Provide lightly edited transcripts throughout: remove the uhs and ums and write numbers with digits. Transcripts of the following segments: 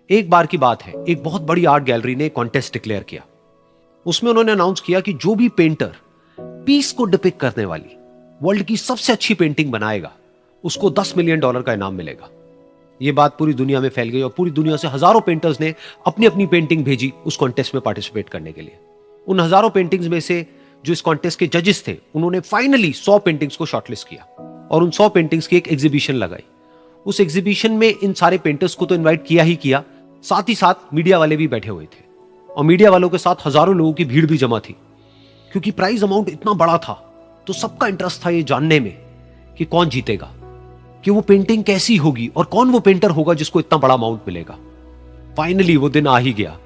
एक बार की बात है, एक बहुत बड़ी आर्ट गैलरी ने कॉन्टेस्ट डिक्लेयर किया। उसमें उन्होंने अनाउंस किया कि जो भी पेंटर पीस को डिपिक्ट करने वाली वर्ल्ड की सबसे अच्छी पेंटिंग बनाएगा उसको $10 मिलियन का इनाम मिलेगा। यह बात पूरी दुनिया में फैल गई और पूरी दुनिया से हजारों पेंटर्स ने अपनी अपनी पेंटिंग भेजी उस कॉन्टेस्ट में पार्टिसिपेट करने के लिए। उन हजारों पेंटिंग्स में से जो इस कॉन्टेस्ट के जजेस थे उन्होंने फाइनली 100 पेंटिंग्स को शॉर्टलिस्ट किया और उन 100 पेंटिंग्स की एक एग्जीबिशन लगाई। उस एग्जीबिशन में इन सारे पेंटर्स को तो इनवाइट किया ही किया, साथ ही साथ मीडिया वाले भी बैठे हुए थे और मीडिया वालों के साथ हजारों लोगों की भीड़ भी जमा थी। क्योंकि प्राइज अमाउंट इतना बड़ा था तो सबका इंटरेस्ट था ये जानने में कि कौन जीतेगा, कि वो पेंटिंग कैसी होगी और कौन वो पेंटर होगा जिसको इतना बड़ा अमाउंट मिलेगा। फाइनली वो दिन आ ही गया।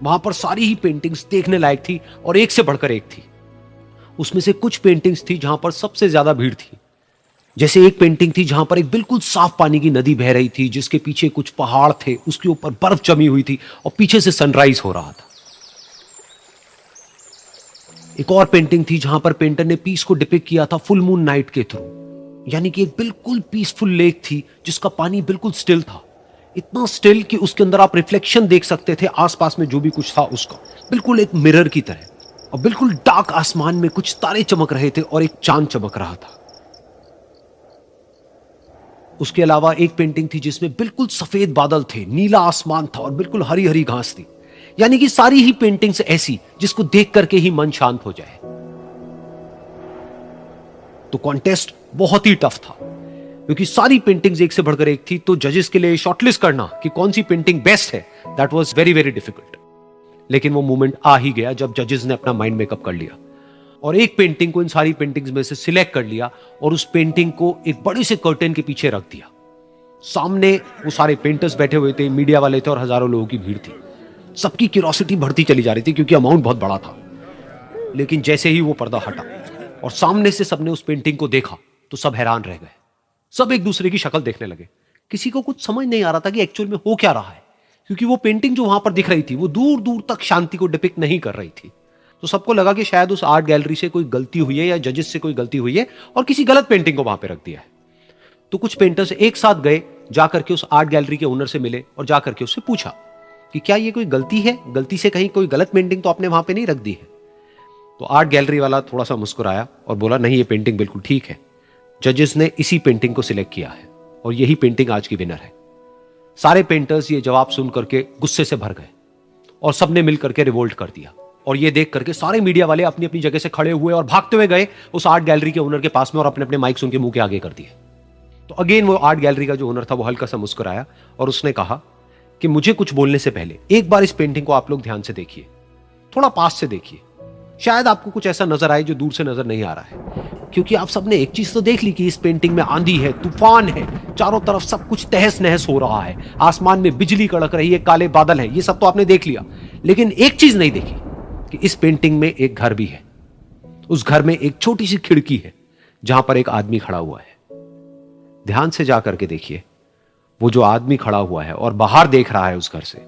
वहां पर सारी ही पेंटिंग्स देखने लायक थी और एक से बढ़कर एक थी। उसमें से कुछ पेंटिंग्स थी जहां पर सबसे ज्यादा भीड़ थी। जैसे एक पेंटिंग थी जहां पर एक बिल्कुल साफ पानी की नदी बह रही थी, जिसके पीछे कुछ पहाड़ थे, उसके ऊपर बर्फ जमी हुई थी और पीछे से सनराइज हो रहा था। एक और पेंटिंग थी जहां पर पेंटर ने पीस को डिपिक्ट किया था फुल मून नाइट के थ्रू, यानी कि एक बिल्कुल पीसफुल लेक थी जिसका पानी बिल्कुल स्टिल था, इतना स्टिल कि उसके अंदर आप रिफ्लेक्शन देख सकते थे आसपास में जो भी कुछ था उसका, बिल्कुल एक मिरर की तरह। और बिल्कुल डार्क आसमान में कुछ तारे चमक रहे थे और एक चांद चमक रहा था। उसके अलावा एक पेंटिंग थी जिसमें बिल्कुल सफेद बादल थे, नीला आसमान था और बिल्कुल हरी हरी घास थी। यानी कि सारी ही पेंटिंग्स ऐसी जिसको देख करके ही मन शांत हो जाए। तो कॉन्टेस्ट बहुत ही टफ था क्योंकि सारी पेंटिंग्स एक से बढ़कर एक थी। तो जजेस के लिए शॉर्टलिस्ट करना कि कौन सी पेंटिंग बेस्ट है, that was very very difficult. लेकिन वो मोमेंट आ ही गया जब जजेस ने अपना माइंड मेकअप कर लिया और एक पेंटिंग को इन सारी पेंटिंग्स में से सिलेक्ट कर लिया और उस पेंटिंग को एक बड़े से कर्टेन के पीछे रख दिया। सामने वो सारे पेंटर्स बैठे हुए थे, मीडिया वाले थे और हजारों लोगों की भीड़ थी। सबकी क्यूरियोसिटी बढ़ती चली जा रही थी क्योंकि अमाउंट बहुत बड़ा था। लेकिन जैसे ही वो पर्दा हटा और सामने से सबने उस पेंटिंग को देखा तो सब हैरान रह गए। सब एक दूसरे की शक्ल देखने लगे। किसी को कुछ समझ नहीं आ रहा था कि एक्चुअल में हो क्या रहा है, क्योंकि वो पेंटिंग जो वहां पर दिख रही थी वो दूर दूर तक शांति को डिपिक्ट नहीं कर रही थी। तो सबको लगा कि शायद उस आर्ट गैलरी से कोई गलती हुई है या जजेस से कोई गलती हुई है और किसी गलत पेंटिंग को वहां पे रख दिया है। तो कुछ पेंटर्स एक साथ गए, जाकर के उस आर्ट गैलरी के ओनर से मिले और जाकर के उससे पूछा कि क्या ये कोई गलती है, गलती से कहीं कोई गलत पेंटिंग तो आपने वहां पे नहीं रख दी है। तो आर्ट गैलरी वाला थोड़ा सा मुस्कुराया और बोला, नहीं ये पेंटिंग बिल्कुल ठीक है, जजेस ने इसी पेंटिंग को सिलेक्ट किया है और यही पेंटिंग आज की विनर है। सारे पेंटर्स ये जवाब सुन करके गुस्से से भर गए और सबने मिल करके रिवोल्ट कर दिया। और ये देख करके सारे मीडिया वाले अपनी अपनी जगह से खड़े हुए और भागते हुए गए उस आर्ट गैलरी के ओनर के पास में और अपने अपने माइक्स उनके मुंह के आगे कर दिए। तो अगेन वो आर्ट गैलरी का जो ओनर था वो हल्का सा मुस्कुराया और उसने कहा कि मुझे कुछ बोलने से पहले एक बार इस पेंटिंग को आप लोग ध्यान से देखिए, थोड़ा पास से देखिए, शायद आपको कुछ ऐसा नजर आए जो दूर से नजर नहीं आ रहा है। क्योंकि आप सबने एक चीज तो देख ली कि इस पेंटिंग में आंधी है, तूफान है, चारों तरफ सब कुछ तहस नहस हो रहा है, आसमान में बिजली कड़क रही है, काले बादल हैं, ये सब तो आपने देख लिया। लेकिन एक चीज नहीं देखी कि इस पेंटिंग में एक घर भी है। उस घर में एक छोटी सी खिड़की है जहां पर एक आदमी खड़ा हुआ है। ध्यान से जाकर के देखिए, वो जो आदमी खड़ा हुआ है और बाहर देख रहा है उस घर से,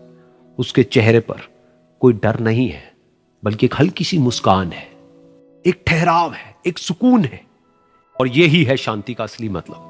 उसके चेहरे पर कोई डर नहीं है बल्कि एक हल्की सी मुस्कान है, एक ठहराव है, एक सुकून है। और यही है शांति का असली मतलब।